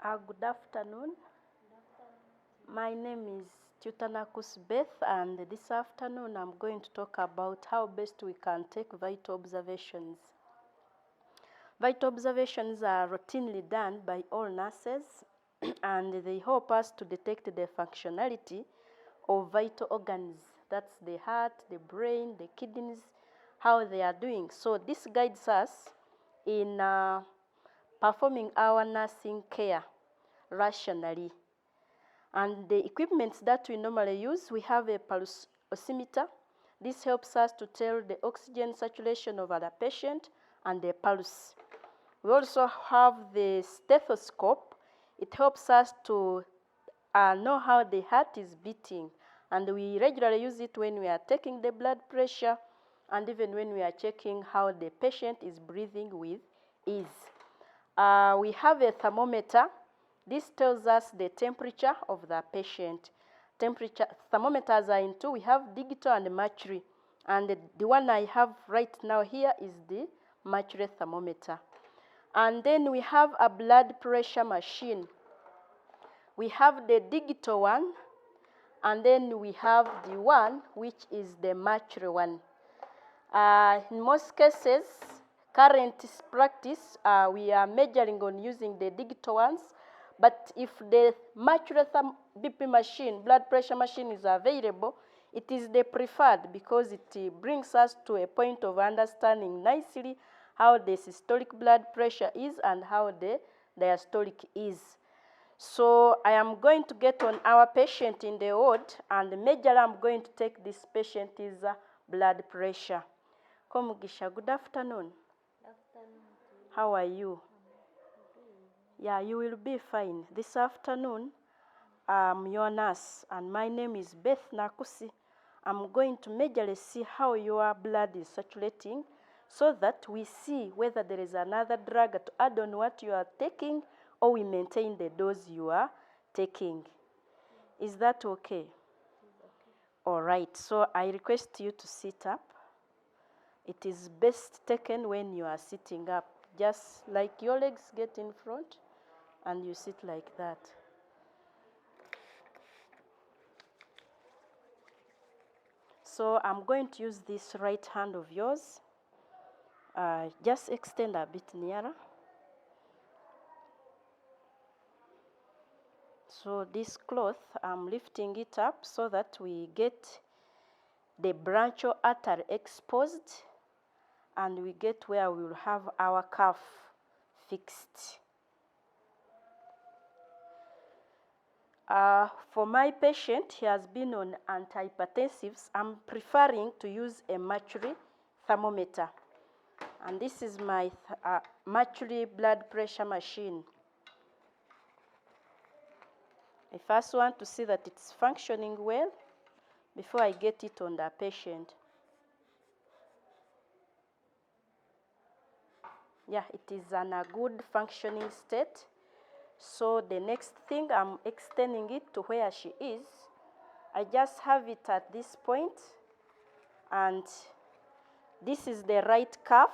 Good afternoon. My name is Tutanakus Beth, and this afternoon I'm going to talk about how best we can take vital observations. Vital observations are routinely done by all nurses and they help us to detect the functionality of vital organs. That's the heart, the brain, the kidneys, how they are doing. So this guides us in performing our nursing care rationally. And the equipments that we normally use, we have a pulse oximeter. This helps us to tell the oxygen saturation of our patient and the pulse. We also have the stethoscope. It helps us to know how the heart is beating. And we regularly use it when we are taking the blood pressure and even when we are checking how the patient is breathing with ease. We have a thermometer. This tells us the temperature of the patient. Thermometers are in two. We have digital and mercury. And the one I have right now here is the mercury thermometer. And then we have a blood pressure machine. We have the digital one, and then we have the one which is the mercury one. In most cases, current practice, we are measuring on using the digital ones, but if the mercury BP machine, blood pressure machine is available, it is the preferred because it brings us to a point of understanding nicely how the systolic blood pressure is and how the diastolic is. So I am going to get on our patient in the ward, and the measure I'm going to take this patient is blood pressure. Komugisha, good afternoon. Good afternoon. How are you? Yeah, you will be fine. This afternoon, I'm your nurse, and my name is Beth Nakusi. I'm going to majorly see how your blood is circulating so that we see whether there is another drug to add on what you are taking or we maintain the dose you are taking. Is that okay? All right, so I request you to sit up. It is best taken when you are sitting up, just like your legs get in front and you sit like that. So I'm going to use this right hand of yours. Just extend a bit nearer. So this cloth, I'm lifting it up so that we get the branchial artery exposed and we get where we will have our cuff fixed. For my patient, he has been on antihypertensives. I'm preferring to use a mercury thermometer. And this is my mercury blood pressure machine. I first want to see that it's functioning well before I get it on the patient. Yeah, it is in a good functioning state. So the next thing, I'm extending it to where she is. I just have it at this point, and this is the right cuff.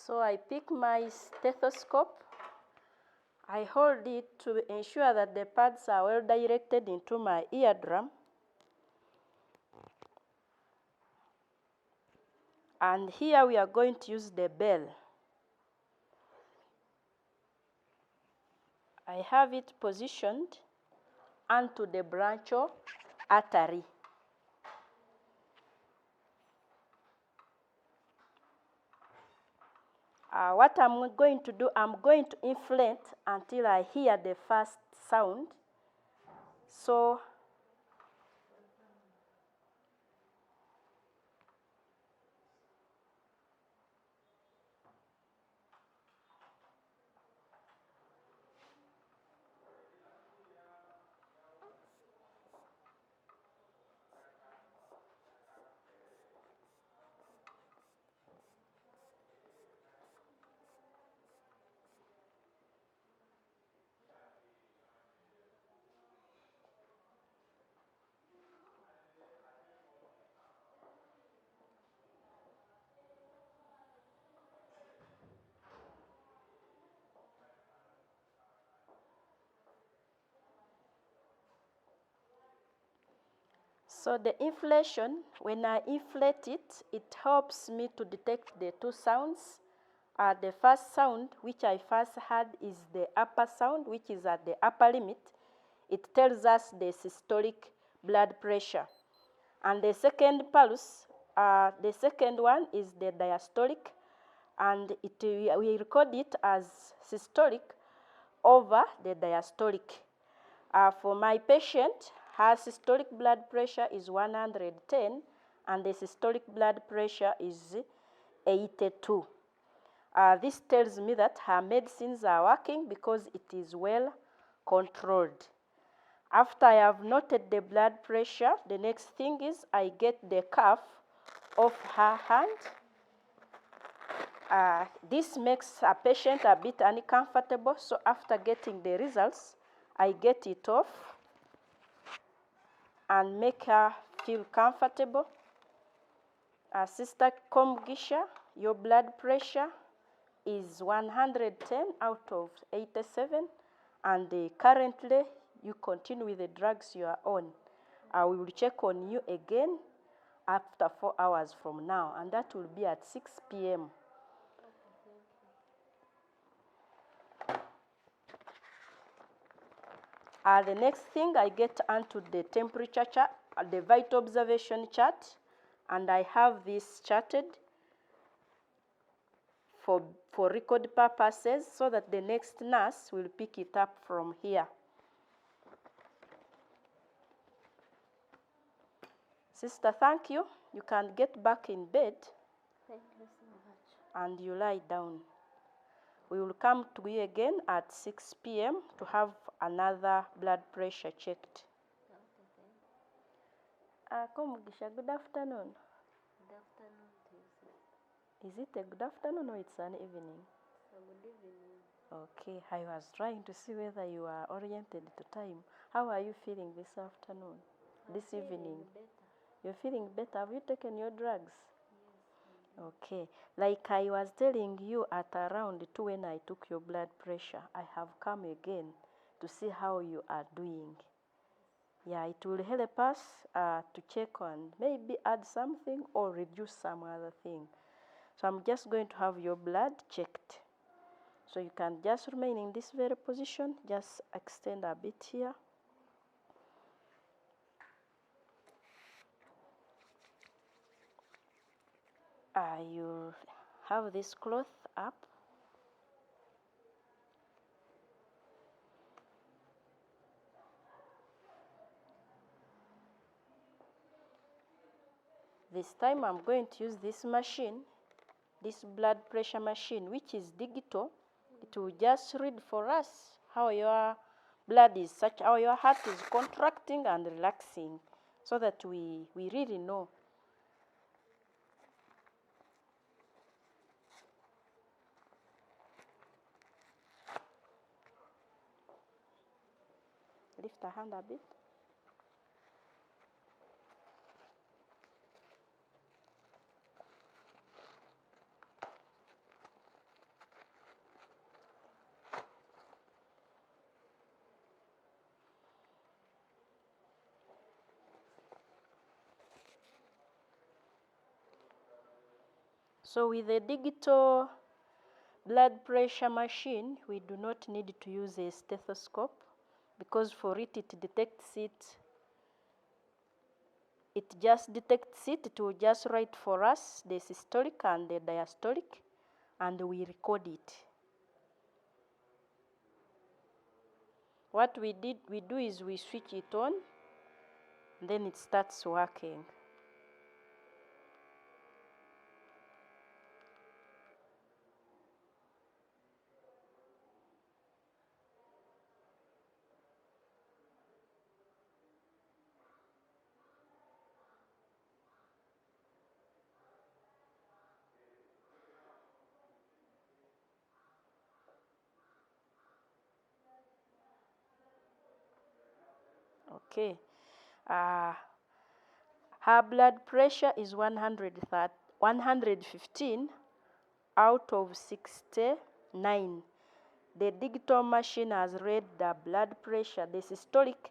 So I pick my stethoscope. I hold it to ensure that the pads are well directed into my eardrum. And here we are going to use the bell. I have it positioned onto the branchial artery. What I'm going to do, I'm going to inflate until I hear the first sound. So So the inflation, when I inflate it, it helps me to detect the two sounds. The first sound, which I first had, is the upper sound, which is at the upper limit. It tells us the systolic blood pressure. And the second pulse, the second one is the diastolic, and we record it as systolic over the diastolic. For my patient, her systolic blood pressure is 110 and the systolic blood pressure is 82. This tells me that her medicines are working because it is well controlled. After I have noted the blood pressure, the next thing is I get the cuff of her hand. This makes a patient a bit uncomfortable, so after getting the results, I get it off and make her feel comfortable. Sister Komgisha, your blood pressure is 110 out of 87, and currently you continue with the drugs you are on. We will check on you again after 4 hours from now, and that will be at 6 p.m. The next thing, I get onto the temperature chart, the vital observation chart, and I have this charted for record purposes so that the next nurse will pick it up from here. Sister, thank you. You can get back in bed. Thank you so much. And you lie down. We will come to you again at 6 p.m. to have another blood pressure checked. Komugisha, good afternoon. Good afternoon to you, sir. Is it a good afternoon or it's an evening? Good evening. Okay, I was trying to see whether you are oriented to time. How are you feeling this afternoon, this evening? Better. You're feeling better? Have you taken your drugs? Yes. Okay, like I was telling you at around 2 when I took your blood pressure, I have come again to see how you are doing. Yeah, it will help us to check on maybe add something or reduce some other thing. So I'm just going to have your blood checked. So you can just remain in this very position, just extend a bit here. You'll have this cloth up. This time I'm going to use this machine, this blood pressure machine, which is digital. It will just read for us how your blood is, how your heart is contracting and relaxing, so that we really know. Lift a hand a bit. So with the digital blood pressure machine, we do not need to use a stethoscope, because for it, it detects it. It just detects it. It will just write for us the systolic and the diastolic, and we record it. What we do is we switch it on, then it starts working. Okay. Her blood pressure is 115 out of 69. The digital machine has read the blood pressure, the systolic,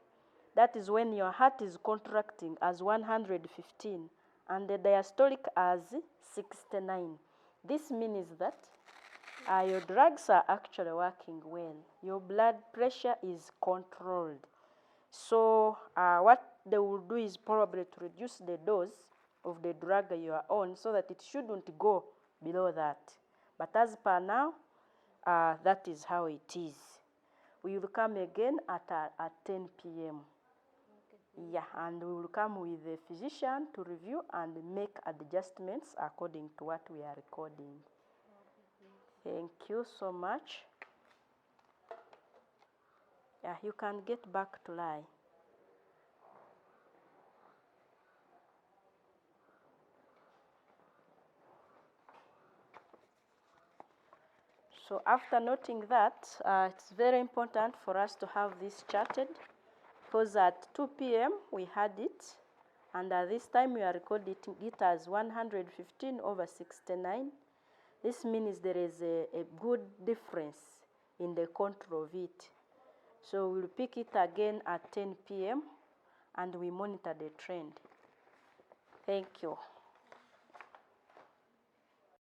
that is when your heart is contracting, as 115, and the diastolic as 69. This means that your drugs are actually working well. Your blood pressure is controlled. So what they will do is probably to reduce the dose of the drug you are on so that it shouldn't go below that. But as per now, that is how it is. We will come again at 10 p.m. Okay. Yeah, and we will come with the physician to review and make adjustments according to what we are recording. Okay. Thank you so much. Yeah, you can get back to lie. So after noting that, it's very important for us to have this charted, because at 2 p.m. we had it, and at this time we are recording it as 115 over 69. This means there is a good difference in the control of it. So we'll pick it again at 10 p.m. and we monitor the trend. Thank you.